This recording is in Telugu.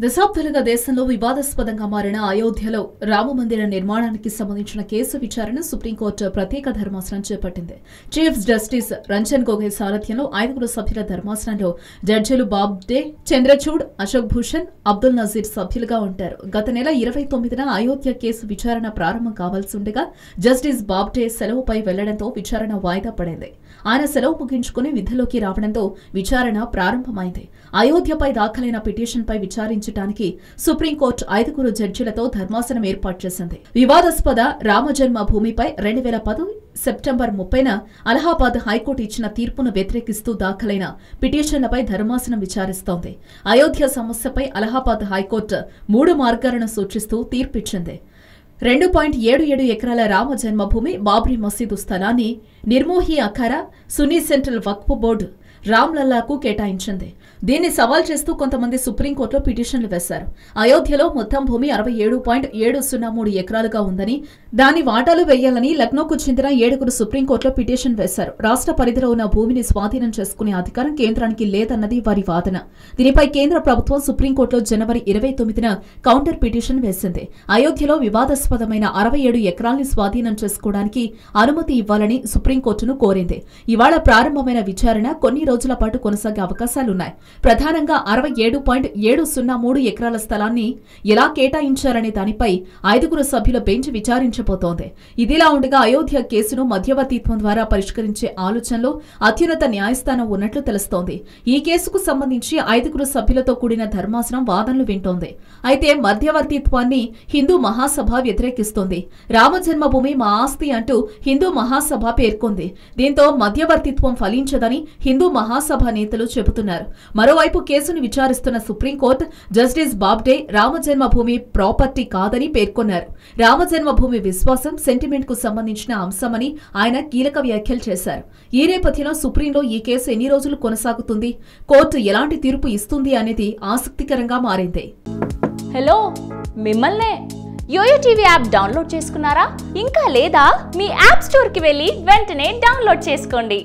దశాబ్దాలుగా దేశంలో వివాదాస్పదంగా మారిన అయోధ్యలో రామమందిర నిర్మాణానికి సంబంధించిన కేసు విచారణ సుప్రీంకోర్టు ప్రత్యేక ధర్మాసనం చేపట్టింది. చీఫ్ జస్టిస్ రంజన్ గొగోయ్ సారథ్యంలో 5 సభ్యుల ధర్మాసనంలో జడ్జీలు బాబ్డే, చంద్రచూడ్, అశోక్ భూషణ్, అబ్దుల్ నజీర్ సభ్యులుగా ఉంటారు. గత నెల 29న అయోధ్య కేసు విచారణ ప్రారంభం కావాల్సి ఉండగా జస్టిస్ బాబ్డే సెలవుపై వెళ్లడంతో విచారణ వాయిదా పడింది. ఆయన సెలవు ముగించుకుని విధుల్లోకి రావడంతో విచారణ ప్రారంభమైంది. అయోధ్యపై దాఖలైన పిటిషన్పై విచారించడానికి సుప్రీంకోర్టు 5 జడ్జీలతో ధర్మాసనం ఏర్పాటు చేసింది. వివాదాస్పద రామజన్మ భూమిపై 2010 సెప్టెంబర్ 30న అలహాబాద్ హైకోర్టు ఇచ్చిన తీర్పును వ్యతిరేకిస్తూ దాఖలైన పిటిషన్లపై ధర్మాసనం విచారిస్తోంది. అయోధ్య సమస్యపై అలహాబాద్ హైకోర్టు 3 మార్గాలను సూచిస్తూ తీర్పిచ్చింది. 2.77 ఎకరాల రామ జన్మభూమి బాబ్రీ మసీదు స్థలాన్ని నిర్మోహి అఖారా సున్నీ సెంట్రల్ వక్ఫ్ బోర్డు రామ్లల్లాకు కేటాయించింది. దీన్ని సవాల్ చేస్తూ కొంతమంది సుప్రీంకోర్టులో పిటిషన్లు వేశారు. అయోధ్యలో మొత్తం భూమి 67.703 ఎకరాలుగా ఉందని, దాని వాటాలు వేయాలని లక్నోకు చెందిన 7 సుప్రీంకోర్టులో పిటిషన్ వేశారు. రాష్ట్ర పరిధిలో ఉన్న భూమిని స్వాధీనం చేసుకునే అధికారం కేంద్రానికి లేదన్నది వారి వాదన. దీనిపై కేంద్ర ప్రభుత్వం సుప్రీంకోర్టులో జనవరి 29న కౌంటర్ పిటిషన్ వేసింది. అయోధ్యలో వివాదాస్పదమైన 67 ఎకరాల్ని స్వాధీనం చేసుకోవడానికి అనుమతి ఇవ్వాలని సుప్రీంకోర్టును కోరింది. ఇవాళ ప్రారంభమైన విచారణ కొన్ని రోజుల పాటు కొనసాగే అవకాశాలున్నాయి. ప్రధానంగా 67.703 ఎకరాల స్థలాన్ని ఎలా కేటాయించారనే దానిపై 5 సభ్యుల బెంచ్ విచారించబోతోంది. ఇదిలా ఉండగా అయోధ్య కేసును మధ్యవర్తిత్వం ద్వారా పరిష్కరించే ఆలోచనలో అత్యున్నత న్యాయస్థానం ఉన్నట్లు తెలుస్తోంది. ఈ కేసుకు సంబంధించి 5 సభ్యులతో కూడిన ధర్మాసనం వాదనలు వింటోంది. అయితే మధ్యవర్తిత్వాన్ని హిందూ మహాసభ వ్యతిరేకిస్తోంది. రామజన్మభూమి మా ఆస్తి అంటూ హిందూ మహాసభ పేర్కొంది. దీంతో మధ్యవర్తిత్వం ఫలించదని హిందూ మహాసభ నేతలు చెబుతున్నారు. మరోవైపు కేసును విచారిస్తున్న సుప్రీంకోర్టు జస్టిస్ బాబ్డే రామజన్మభూమి ప్రాపర్టీ కాదని పేర్కొన్నారు. రామజన్మభూమి విశ్వాసం, సెంటిమెంట్ కు సంబంధించిన అంశమని ఆయన కీలక వ్యాఖ్యలు చేశారు. ఈ నేపథ్యంలో సుప్రీంలో ఈ కేసు ఎన్ని రోజులు కొనసాగుతుంది, కోర్టు ఎలాంటి తీర్పు ఇస్తుంది అనేది ఆసక్తికరంగా మారింది. హలో, మిమ్మల్నే యోయో టీవీ యాప్ డౌన్లోడ్ చేసుకున్నారా? ఇంకా లేదా? మీ యాప్ స్టోర్ కి వెళ్ళి వెంటనే డౌన్లోడ్ చేసుకోండి.